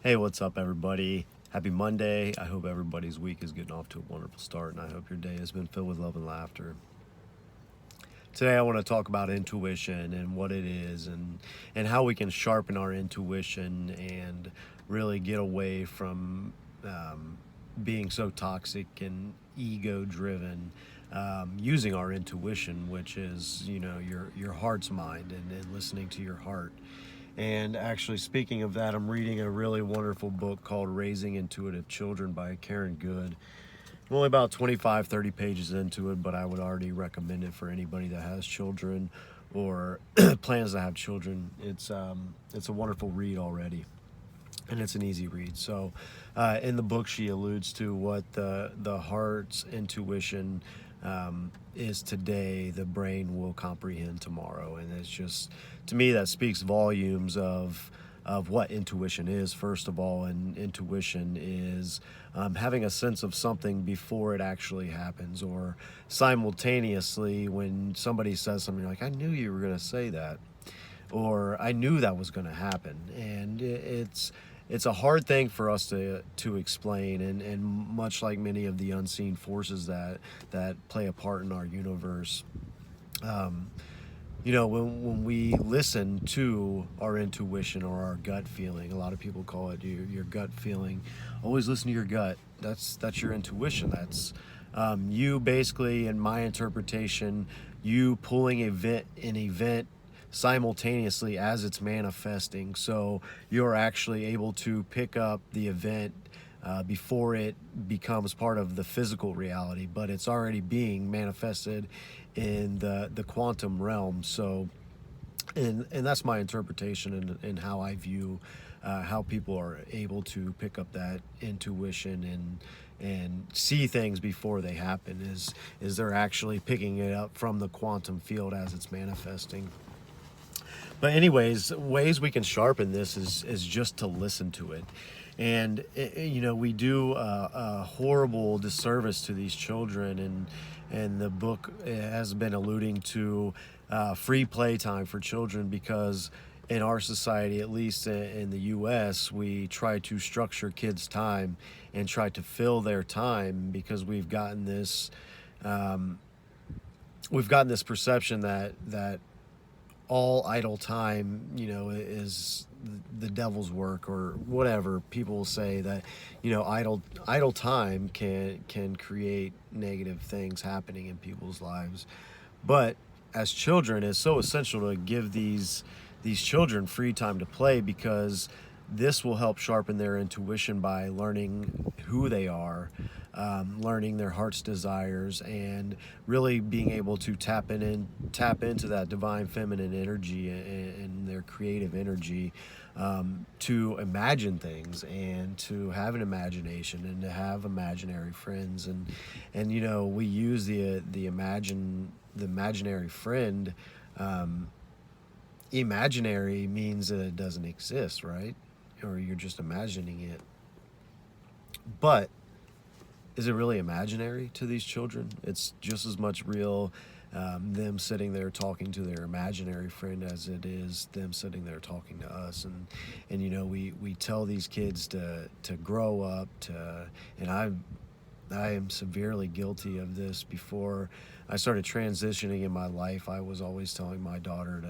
Hey, what's up, everybody? Happy Monday. I hope everybody's week is getting off to a wonderful start, and I hope your day has been filled with love and laughter. Today, I want to talk about intuition and what it is, and how we can sharpen our intuition and really get away from being so toxic and ego driven, using our intuition, which is your heart's mind, and listening to your heart. And actually, speaking of that, I'm reading a really wonderful book called Raising Intuitive Children by Karen Good. I'm only about 25, 30 pages into it, but I would already recommend it for anybody that has children or plans to have children. It's a wonderful read already, and it's an easy read. So, in the book, she alludes to what the heart's intuition is today, the brain will comprehend tomorrow, and it's just, to me, that speaks volumes of what intuition is, first of all. And intuition is having a sense of something before it actually happens, or simultaneously when somebody says something, you're like, I knew you were going to say that, or I knew that was going to happen. And it's a hard thing for us to explain, and much like many of the unseen forces that play a part in our universe. Um, when we listen to our intuition or our gut feeling, a lot of people call it your gut feeling. Always listen to your gut. That's your intuition. That's you, basically, in my interpretation, you pulling an event simultaneously as it's manifesting. So you're actually able to pick up the event before it becomes part of the physical reality, but it's already being manifested in the quantum realm. So, and that's my interpretation, and how I view how people are able to pick up that intuition and see things before they happen, is they're actually picking it up from the quantum field as it's manifesting. But anyways, ways we can sharpen this is just to listen to it. And we do a horrible disservice to these children, and the book has been alluding to free playtime for children, because in our society, at least in the US, we try to structure kids' time and try to fill their time, because um, we've gotten this perception that all idle time, is the devil's work, or whatever. People will say that, idle time can create negative things happening in people's lives. But as children, it's so essential to give these children free time to play, because this will help sharpen their intuition by learning who they are, learning their heart's desires, and really being able to tap into that divine feminine energy and their creative energy, to imagine things, and to have an imagination, and to have imaginary friends. And we use the imaginary friend. Imaginary means that it doesn't exist, right? Or you're just imagining it. But is it really imaginary to these children? It's just as much real, them sitting there talking to their imaginary friend, as it is them sitting there talking to us. And we tell these kids to grow up, and I am severely guilty of this. Before I started transitioning in my life, I was always telling my daughter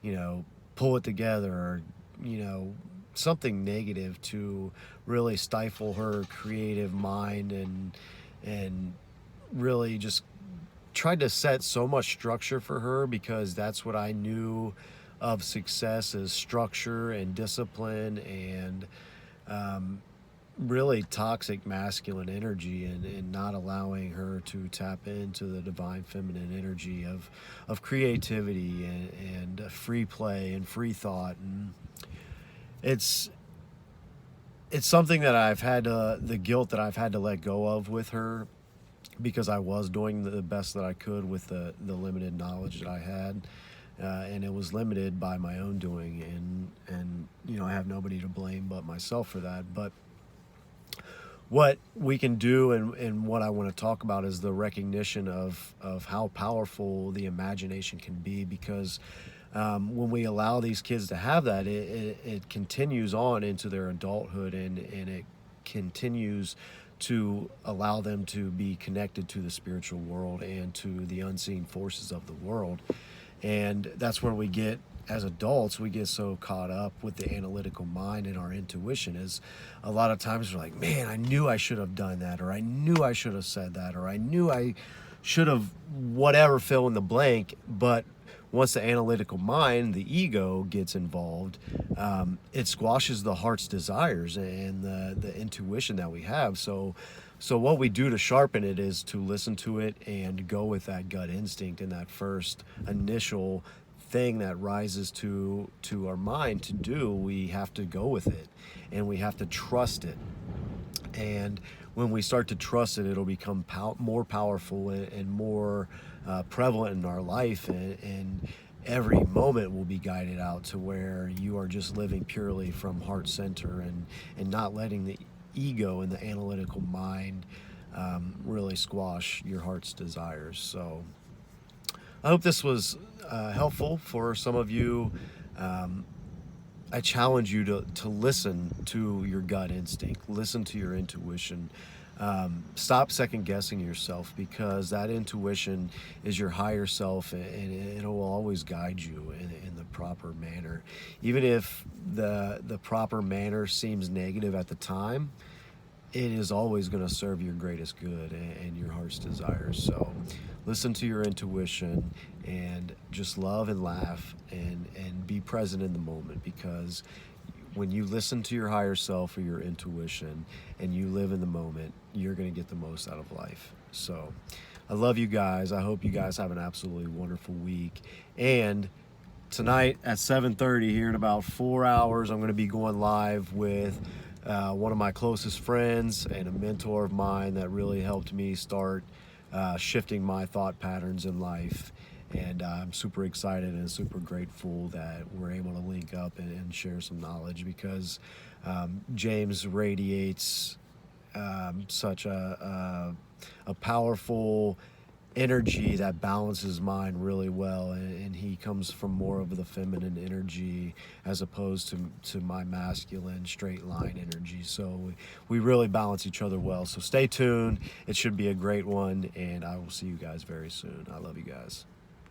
to, pull it together, or, something negative to really stifle her creative mind, and really just tried to set so much structure for her, because that's what I knew of success, is structure and discipline, and really toxic masculine energy, and not allowing her to tap into the divine feminine energy of creativity, and free play and free thought. And it's it's something that the guilt that I've had to let go of with her, because I was doing the best that I could with the limited knowledge that I had, and it was limited by my own doing, and I have nobody to blame but myself for that. But what we can do, and what I want to talk about, is the recognition of how powerful the imagination can be, because when we allow these kids to have that, it continues on into their adulthood, and it continues to allow them to be connected to the spiritual world and to the unseen forces of the world. And that's where we get, as adults, we get so caught up with the analytical mind and our intuition. Is a lot of times we're like, man, I knew I should have done that, or I knew I should have said that, or I knew I should have whatever, fill in the blank. But once the analytical mind, the ego, gets involved, it squashes the heart's desires and the intuition that we have. So what we do to sharpen it is to listen to it and go with that gut instinct and that first initial thing that rises to our mind to do. We have to go with it, and we have to trust it. And when we start to trust it, it'll become more powerful and more prevalent in our life, and every moment will be guided out to where you are just living purely from heart center, and not letting the ego and the analytical mind really squash your heart's desires. So I hope this was helpful for some of you. I challenge you to listen to your gut instinct, listen to your intuition. Stop second guessing yourself, because that intuition is your higher self, and it will always guide you in the proper manner. Even if the proper manner seems negative at the time, it is always going to serve your greatest good and your heart's desires. So listen to your intuition, and just love and laugh and be present in the moment, because when you listen to your higher self or your intuition and you live in the moment, you're going to get the most out of life. So I love you guys. I hope you guys have an absolutely wonderful week. And tonight at 7:30, here in about 4 hours, I'm going to be going live with one of my closest friends and a mentor of mine that really helped me start shifting my thought patterns in life. And I'm super excited and super grateful that we're able to link up and share some knowledge, because James radiates such a powerful energy that balances mine really well, and he comes from more of the feminine energy as opposed to my masculine straight line energy. So we really balance each other well. So stay tuned. It should be a great one, and I will see you guys very soon. I love you guys.